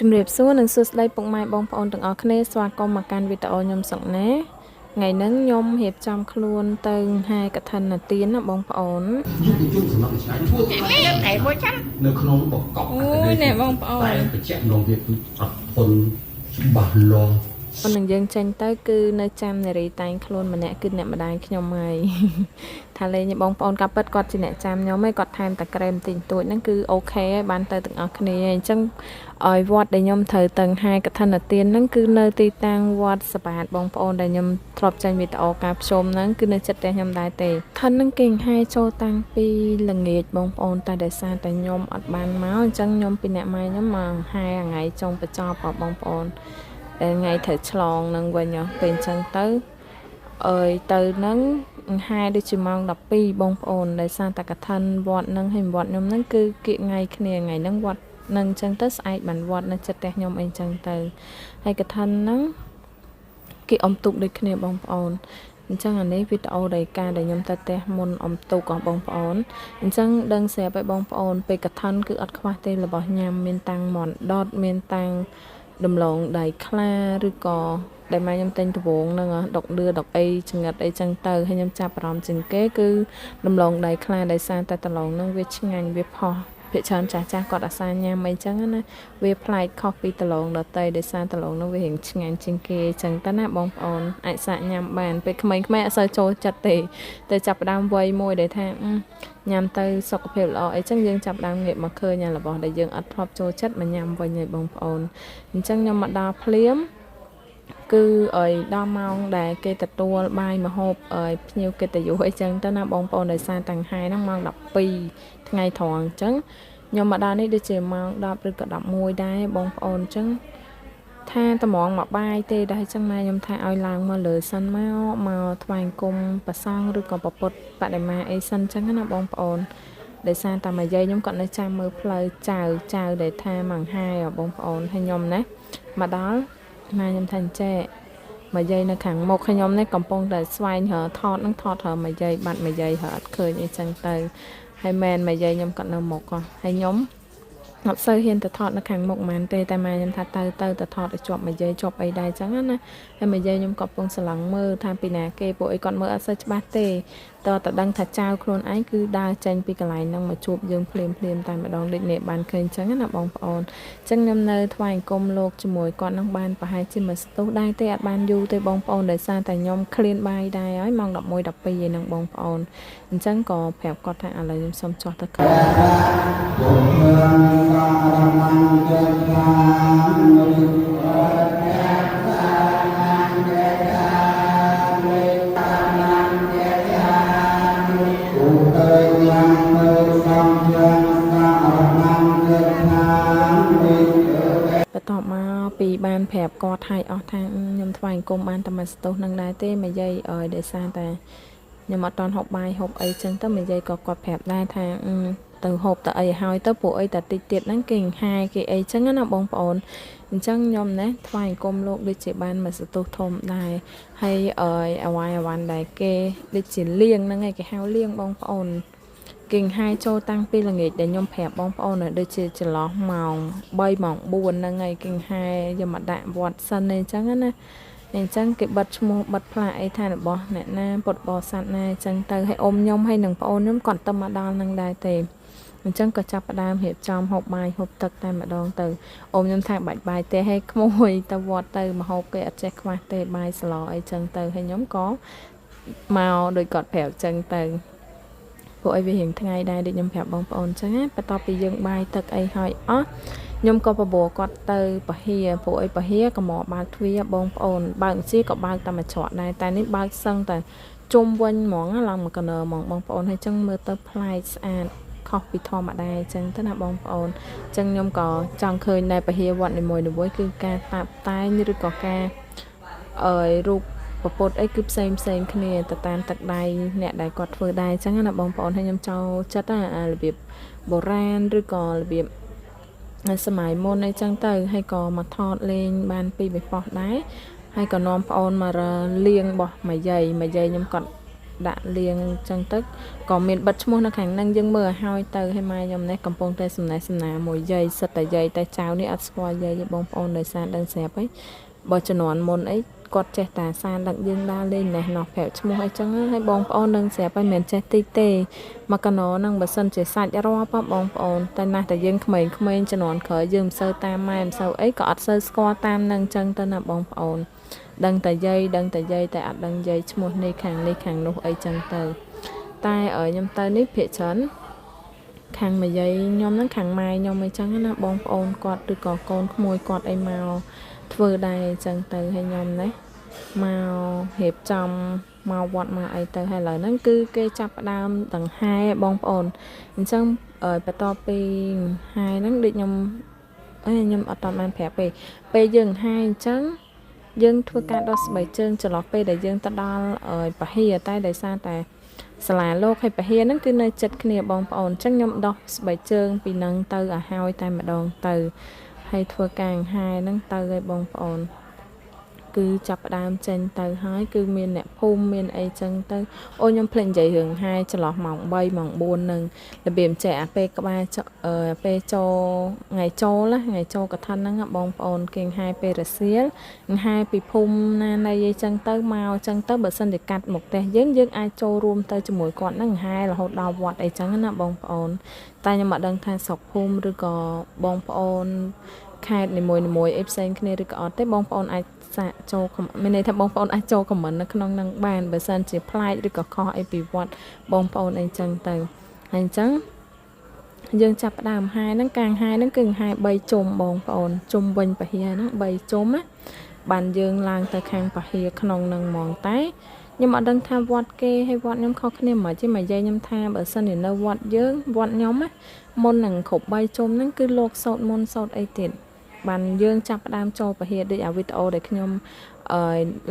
ជំរាបសួរនិងសួស្តីពុកម៉ែបងប្អូនទាំងអស់គ្នាស្វាគមន៍មកកាន់វីដេអូខ្ញុំសុកណាថ្ងៃហ្នឹងខ្ញុំរៀបចំខ្លួនទៅហែកឋិនទានណាបងប្អូនយុទ្ធជនសំណុំឆ្ងាយធ្វើតែមួយចាំនៅក្នុងបកកអូយណែបងប្អូនតែបច្ចៈនងវាគឺអត់ធន់ច្បាស់លាស់ប៉ុន្តែយើងចេញទៅគឺនៅចាំនារីតែងខ្លួនម្នាក់គឺអ្នកម្ដាយខ្ញុំហើយថាលេងបងប្អូនកាប់ពិតគាត់ជាអ្នកចាំខ្ញុំឯងគាត់ថែមតែក្រែមតិចតួចហ្នឹងគឺអូខេហើយបានទៅទាំងអស់គ្នាអញ្ចឹងឲ្យវត្តដែលខ្ញុំត្រូវទៅហែកឋិនទានហ្នឹងគឺនៅទីតាំងវត្តសបាតបងប្អូនដែលខ្ញុំធ្លាប់ចេញវីដេអូការភ្ជុំហ្នឹងគឺនៅចិត្តផ្ទះខ្ញុំដែរទេឋិនហ្នឹងគេហែចូលតាំងពីល្ងាចបងប្អូនតែដោយសារតែខ្ញុំអត់បានមកអញ្ចឹងខ្ញុំពីអ្នកម៉ែខ្ញុំមកហែថ្ងៃចុងបញ្ចប់បងប្អូនថ្ងៃត្រូវឆ្លងនឹងវិញពេលអញ្ចឹងទៅទៅនឹងហែដូចជាម៉ោង12បងប្អូនដោយសារតែកឋិនវត្តនឹងហើយវត្តខ្ញុំហ្នឹងគឺគៀកថ្ងៃគ្នាថ្ងៃហ្នឹងវត្តនឹងអញ្ចឹងទៅស្អែកបានវត្តនៅចិត្តផ្ទះខ្ញុំអីអញ្ចឹងទៅហើយកឋិនហ្នឹងគេអុំទូកដូចគ្នាបងប្អូនអញ្ចឹងអានេះវីដេអូដែលការដែលខ្ញុំទៅផ្ទះមុនអុំទូករបស់បងប្អូនអញ្ចឹងដឹងស្រាប់ឲ្យបងប្អូនពេលកឋិនគឺអត់ខ្វះទេរបស់ញ៉ាំមានតាំងមន់ដុតមានតាំងដំឡូងដៃខ្លាឬក៏ដែលម៉ែខ្ញុំទិញដវងហ្នឹងដុកលឿដុកអីចង្រិតអីចឹងទៅហើយខ្ញុំចាប់អារម្មណ៍ជាងគេគឺដំឡូងដៃខ្លាដោយសារតែដំឡូងហ្នឹងវាឆ្ងាញ់វាផុសភាគច្រើនចាស់គាត់អាសាញ៉ាំអីចឹងណាវាប្លែកខុសពីដំឡូងដតៃដោយសារដំឡូងហ្នឹងវារៀងឆ្ងាញ់ជាងគេចឹងទៅណាបងប្អូនអាចសាកញ៉ាំបានពេលក្មេងៗអត់សូវចូលចិត្តទេតែចាប់ផ្ដើមវ័យមួយដែលថាញ៉ាំទៅសុខភាពល្អអីចឹងយើងចាប់ដើមងាកមកឃើញរបស់ដែលយើងអត់ធ្លាប់ចូលចិត្តមកញ៉ាំវិញហើយបងប្អូនអញ្ចឹងខ្ញុំមកដល់ភ្លាមគឺដល់ម៉ោងដែលគេទទួលបាយម្ហូបភ្ញៀវកិត្តិយសអីចឹងទៅណាបងប្អូនដោយសារតាំងហែហ្នឹងម៉ោង12ថ្ងៃត្រង់អញ្ចឹងខ្ញុំមកដល់នេះដូចជាម៉ោង10ឬក៏11ដែរបងប្អូនអញ្ចឹងថាតម្រងមកបាយទេដែរអញ្ចឹងម៉ែខ្ញុំថាឲ្យឡើងមកលើសិនមកថ្វាយអង្គមប្រសង់ឬក៏ប្រពុតបដិមាអីសិនអញ្ចឹងណាបងប្អូនដោយសារតែម៉ាយាយខ្ញុំគាត់នៅចាំមើលផ្លូវចៅដែលថាម៉ងហែបងប្អូនហើយខ្ញុំណាមកដល់ម៉ែខ្ញុំថាអញ្ចេះម៉ាយាយនៅខាងមុខខ្ញុំនេះកំពុងតែស្វែងរកថតម៉ាយាយបាត់ម៉ាយាយអត់ឃើញអីចឹងទៅហើយមែនម៉ាយាយខ្ញុំគាត់នៅមុខហើយខ្ញុំអត់សូវហ៊ានទៅថតនៅខាងមុខហ្មងទេតែម៉ែខ្ញុំថាទៅថតឲ្យជាប់ម៉ាយាយជាប់អីដែរចឹងណាហើយម៉ាយាយខ្ញុំក៏កំពុងស្រឡឹងមើលថាពីណាគេពួកអីគាត់មើលអត់សូវច្បាស់ទេតើដឹងថាចៅខ្លួនឯងគឺដើរចេញពីកន្លែងហ្នឹងមកជួបយើងភ្លាមតែម្ដងដូចនេះបានឃើញចឹងណាបងប្អូនចឹងខ្ញុំនៅថ្វាយអង្គមលោកជាមួយគាត់នឹងបានប្រហែលជាមួយស្ទុះដែរទេអត់បានយូរទេបងប្អូនដោយសារតែខ្ញុំឃ្លានបាយដែរហើយម៉ោង11 12ឯហ្នឹងបងប្អូនអញ្ចឹងក៏ប្រាប់គាត់ថាឥឡូវខ្ញុំសុំចុះទៅក្របន្ទាប់មកពីបានប្រាប់គាត់ឲ្យអស់ថាខ្ញុំថ្វាយអង្គមបានតែមួយស្ទុះនឹងដែរទេម៉ាយាយដោយសារតែខ្ញុំអត់តន់ហូបបាយហូបអីចឹងទៅម៉ាយាយក៏គាត់ប្រាប់ដែរថាទៅហូបទៅអីឲ្យទៅពួកអីតែតិចទៀតហ្នឹងគេហែគេអីចឹងណាបងប្អូនអញ្ចឹងខ្ញុំណាថ្វាយអង្គមលោកដូចជាបានមួយស្ទុះធំដែរហើយអវ៉ាន់ដែលគេដូចជាលៀងហ្នឹងឯងគេហៅលៀងបងប្អូនគេហែចូលតាំងពីល្ងាចដែលខ្ញុំប្រាប់បងប្អូនដូចជាចន្លោះម៉ោង3ម៉ោង4ហ្នឹងឯងគេហែយកមកដាក់វត្តសិនអីចឹងណាអញ្ចឹងគេបិទឈ្មោះបិទផ្លាកអីថារបស់អ្នកណាពុតបរិស័ទណាអញ្ចឹងទៅឲ្យអ៊ំខ្ញុំហើយនឹងប្អូនខ្ញុំគាត់ទៅមកដល់នឹងដែរទេអញ្ចឹងក៏ចាប់ផ្ដើមរៀបចំហូបបាយហូបទឹកតែម្ដងទៅអ៊ំខ្ញុំថាបាច់បាយទេឲ្យក្មួយទៅវត្តទៅមកហូបគេអត់ចេះខ្វះទេបាយស្លអីចឹងទៅហើយខ្ញុំក៏មកដូចគាត់ប្រាប់ចឹងទៅពួកអីវារៀងថ្ងៃដែរដូចខ្ញុំប្រាប់បងប្អូនចឹងណាបន្ទាប់ពីយើងបាយទឹកអីហើយអស់ខ្ញុំក៏បបួរគាត់ទៅពហិយពួកអីពហិយក៏មកបើកទ្វារបងប្អូនបើកជាក៏បើកតែមួយច្រកដែរតែនេះបើកសឹងតែជុំវិញហ្មងឡើងមកកណើហ្មងបងប្អូនហើយចឹងមើលទៅប្លែកស្អាតខុសពីធម្មតាចឹងទៅណាបងប្អូនចឹងខ្ញុំក៏ចង់ឃើញនៅពហិយវត្តនីមួយៗគឺការតាប់តែងឬក៏ការរូបប្រពុតអីគឺផ្សេងគ្នាទៅតាមទឹកដៃអ្នកដែលគាត់ធ្វើដែរចឹងណាបងប្អូនហើយខ្ញុំចូលចិត្តរបៀបបុរាណឬក៏របៀបសម័យមុនអីចឹងទៅហើយក៏មកថតលេងបានពីបេប៉ោះដែរហើយក៏នាំប្អូនមកលៀងរបស់ម៉ាយាយខ្ញុំគាត់ ដាក់លៀងចឹងទៅក៏មានបិទឈ្មោះនៅខាងហ្នឹងយើងមើលឲ្យហើយទៅឲ្យម៉ែខ្ញុំនេះកំពុងតែសំណេះសំណាលមួយយាយសិតតែយាយតែចៅនេះអត់ស្គាល់យាយទេបងប្អូនដោយសារដឹងស្រាប់ហើយបើជំនាន់មុនអីគាត់ចេះតែសានដឹកយើងដើរលេងណេះណោះប្រាប់ឈ្មោះអីចឹងហើយបងប្អូននឹងស្រាប់ហើយមិនចេះតិចទេមកកណោហ្នឹងបើសិនជាសាច់រាប់បងប្អូនតែណាស់តែយើងក្មេងៗជំនាន់ក្រោយយើងមិនសូវតាមម៉ែមិនសូវអីក៏អត់សូវស្គាល់តាមហ្នឹងចឹងទៅណាបងប្អូនដឹងតែយាយតែអត់ដឹងយាយឈ្មោះនេះខាងនោះអីចឹងទៅតែខ្ញុំទៅនេះភាគច្រើនខាងម្យាយខ្ញុំហ្នឹងខាងម៉ែខ្ញុំអីចឹងណាបងប្អូនគាត់ឬក៏កូនក្មួយគាត់អីមកធ្វើដែរអញ្ចឹងទៅឲ្យខ្ញុំណាមករៀបចំមកវត្តមកអីទៅហើយឥឡូវហ្នឹងគឺគេចាប់ផ្ដើមដង្ហែបងប្អូនអញ្ចឹងបន្ទាប់ពីហែហ្នឹងដូចខ្ញុំអត់តាន់បានប្រាប់ពេលយើងហែអញ្ចឹងយើងធ្វើការដោះស្បែកជើងចន្លោះពេលដែលយើងទៅដល់ពហិយតែដោយសារតែសាលាលោកហើយពហិយហ្នឹងគឺនៅចិត្តគ្នាបងប្អូនអញ្ចឹងខ្ញុំដោះស្បែកជើងពីហ្នឹងទៅឲ្យហើយតែម្ដងទៅហើយធ្វើការហែហ្នឹងទៅឲ្យបងប្អូនគឺចាប់ផ្ដើមចេញទៅហើយគឺមានអ្នកភូមិមានអីចឹងទៅអូខ្ញុំភ្លេចនិយាយរឿងហែចន្លោះម៉ោង3ម៉ោង4នឹងរបៀបចេះអាពេលក្បែរពេលចូលថ្ងៃចូលកឋិនហ្នឹងបងប្អូនគេហែពេលរសៀលហែពីភូមិណាណីអីចឹងទៅមកចឹងទៅបើសិនជាកាត់មកផ្ទះយើងអាចចូលរួមទៅជាមួយគាត់ហ្នឹងហែរហូតដល់វត្តអីចឹងណាបងប្អូនតែខ្ញុំអត់ដឹងថាស្រុកភូមិឬក៏បងប្អូនខេត្តនីមួយអីផ្សេងគ្នាឬក៏អត់ទេបងប្អូនអាចសាកចូលមានន័យថាបងប្អូនអាចចូលខមមិននៅក្នុងនឹងបានបើសិនជាប្លែកឬក៏ខុសអីពីវត្តបងប្អូនអីចឹងទៅហើយអញ្ចឹងយើងចាប់ផ្ដើមហែហ្នឹងកាងហែហ្នឹងគឺហែ3ជុំបងប្អូនជុំវិញពហិយហ្នឹង3ជុំណាបានយើងឡើងទៅខាងពហិយក្នុងនឹងហ្មងតែខ្ញុំអត់ដឹងថាវត្តគេហើយវត្តខ្ញុំខុសគ្នាមិនទេមកយាយខ្ញុំថាបើសិនជានៅវត្តយើងវត្តខ្ញុំណាមុននឹងគ្រប់3ជុំហ្នឹងគឺលោកសោតមុនសោតអីទៀតបានយើងចាប់ផ្ដើមចូលពហិយដូចអាវីដេអូដែលខ្ញុំ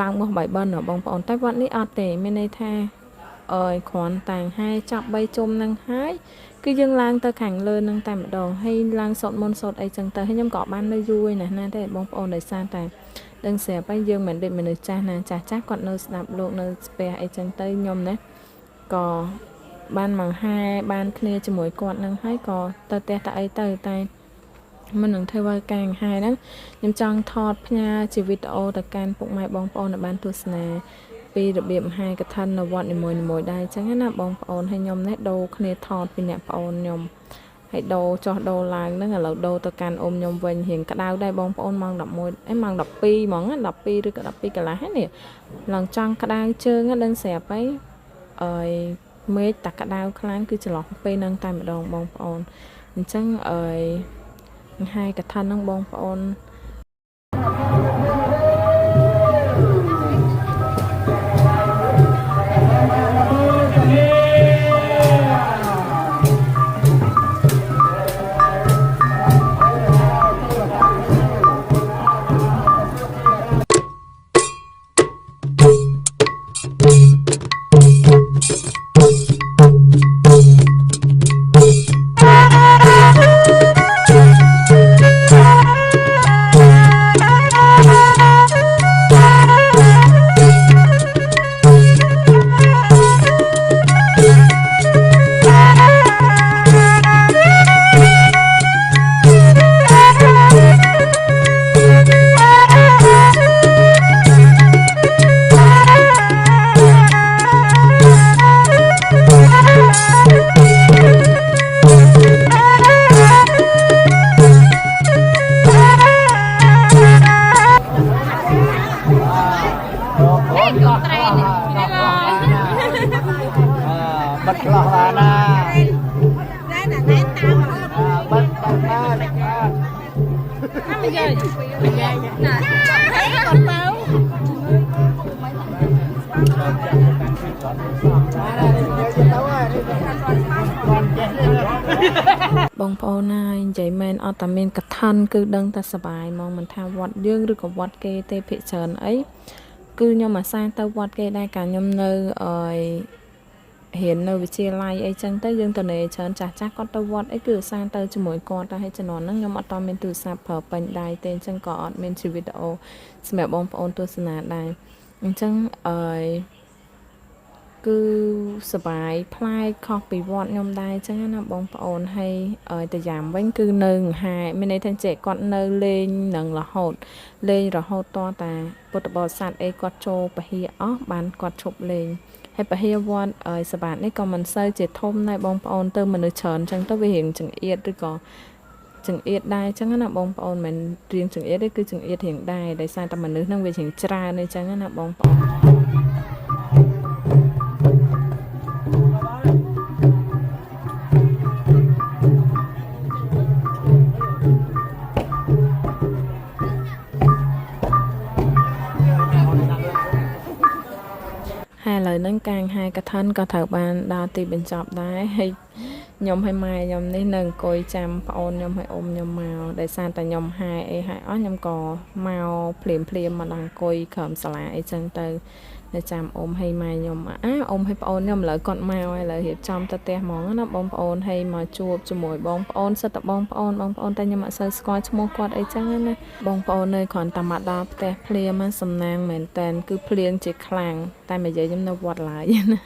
ឡើងមកបាយបិណ្ឌបងប្អូនតែវត្តនេះអត់ទេមានន័យថាគ្រាន់តែហែចាប់3ជុំហ្នឹងហើយគឺយើងឡើងទៅខាងលើនឹងតែម្ដងហើយឡើងសោតមុនសោតអីចឹងទៅហើយខ្ញុំក៏បាននៅយូរណាស់ទេបងប្អូនដោយសារតែដឹងស្រាប់ហើយយើងមិនដូចមនុស្សចាស់ណាចាស់គាត់នៅស្ដាប់លោកនៅស្ពះអីចឹងទៅខ្ញុំណាក៏បានមកហែបានគ្នាជាមួយគាត់នឹងហើយក៏ទៅផ្ទះតែអីទៅតែមិននឹងធ្វើឲ្យការហែហ្នឹងខ្ញុំចង់ថតផ្ញើជាវីដេអូទៅកាន់ពុកម៉ែបងប្អូនឲ្យបានទស្សនាពីរបៀបហែកឋិននៅវត្តនីមួយដែរអញ្ចឹងណាបងប្អូនហើយខ្ញុំនេះដូរគ្នាថតពីអ្នកប្អូនខ្ញុំហើយដូរចោះដូរឡើងហ្នឹងឥឡូវដូរទៅកាន់អ៊ំខ្ញុំវិញរៀងក្តៅដែរបងប្អូនម៉ោង11ម៉ោង12ហ្មងណា12ឬក៏12កន្លះហ្នឹងនេះឡើងចង់ក្តៅជើងដឹងស្រាប់ហើយមេឃតាក្តៅខ្លាំងគឺចន្លោះពេលហ្នឹងតែម្ដងបងប្អូនអញ្ចឹងហើយកឋិនហ្នឹងបងប្អូនបិទឆ្លោះបានណាបិទបានមិនយាយណាហើយគាត់ទៅបងប្អូនហើយនិយាយមែនអត់តែមានកឋិនគឺដឹងតែសប្បាយហ្មងមិនថាវត្តយើងឬក៏វត្តគេទេភិកច្រើនអីគឺខ្ញុំអាសាទៅវត្តគេដែរកាលខ្ញុំនៅរៀននៅវិទ្យាល័យអីចឹងទៅយើងទៅနေច្រើនចាស់គាត់ទៅវត្តអីគឺអាសាទៅជាមួយគាត់តែឲ្យជំនាន់ហ្នឹងខ្ញុំអត់តមានទូរស័ព្ទប្រើពេញដៃទេអញ្ចឹងក៏អត់មានជីវីដេអូសម្រាប់បងប្អូនទស្សនាដែរអញ្ចឹង គឺសបាយផ្លែខុសពីវត្តខ្ញុំដែរអញ្ចឹងណាបងប្អូនហើយតែយ៉ាំវិញគឺនៅហាមានន័យថាចេះគាត់នៅលេងនឹងរហូតលេងរហូតតតាពុទ្ធបរិស័ទអីគាត់ចូលពហិអស់បានគាត់ឈប់លេងហើយពហិវត្តសបាតនេះក៏មិនសូវជាធំដែរបងប្អូនទៅមនុស្សច្រើនអញ្ចឹងទៅវារៀងចង្អៀតឬក៏ចង្អៀតដែរអញ្ចឹងណាបងប្អូនមិនរៀងចង្អៀតទេគឺចង្អៀតរៀងដែរដោយសារតែមនុស្សហ្នឹងវារៀងច្រើនអញ្ចឹងណាបងប្អូនហើយឥឡូវហ្នឹងកាងហើយកឋិនក៏ត្រូវបានដល់ទីបញ្ចប់ដែរហើយខ្ញុំហើយម៉ែខ្ញុំនេះនៅអង្គុយចាំប្អូនខ្ញុំហើយអ៊ំខ្ញុំមកដោយសារតែខ្ញុំហាយអីហើយអស់ខ្ញុំក៏មកភ្លាមមកដល់អង្គុយក្រោមសាលាអីចឹងទៅនៅចាំអ៊ំហើយម៉ែខ្ញុំអ៊ំហើយប្អូនខ្ញុំឥឡូវគាត់មកហើយឥឡូវរៀបចំទៅផ្ទះហ្មងណាបងប្អូនហើយមកជួបជាមួយបងប្អូនសិតតែបងប្អូនតែខ្ញុំអត់សូវស្គាល់ឈ្មោះគាត់អីចឹងណាបងប្អូននៅគ្រាន់តែមកដល់ផ្ទះភ្លាមសំណាងមែនតែនគឺភ្លៀងជាខ្លាំងតែមកនិយាយខ្ញុំនៅវត្តឡើយណា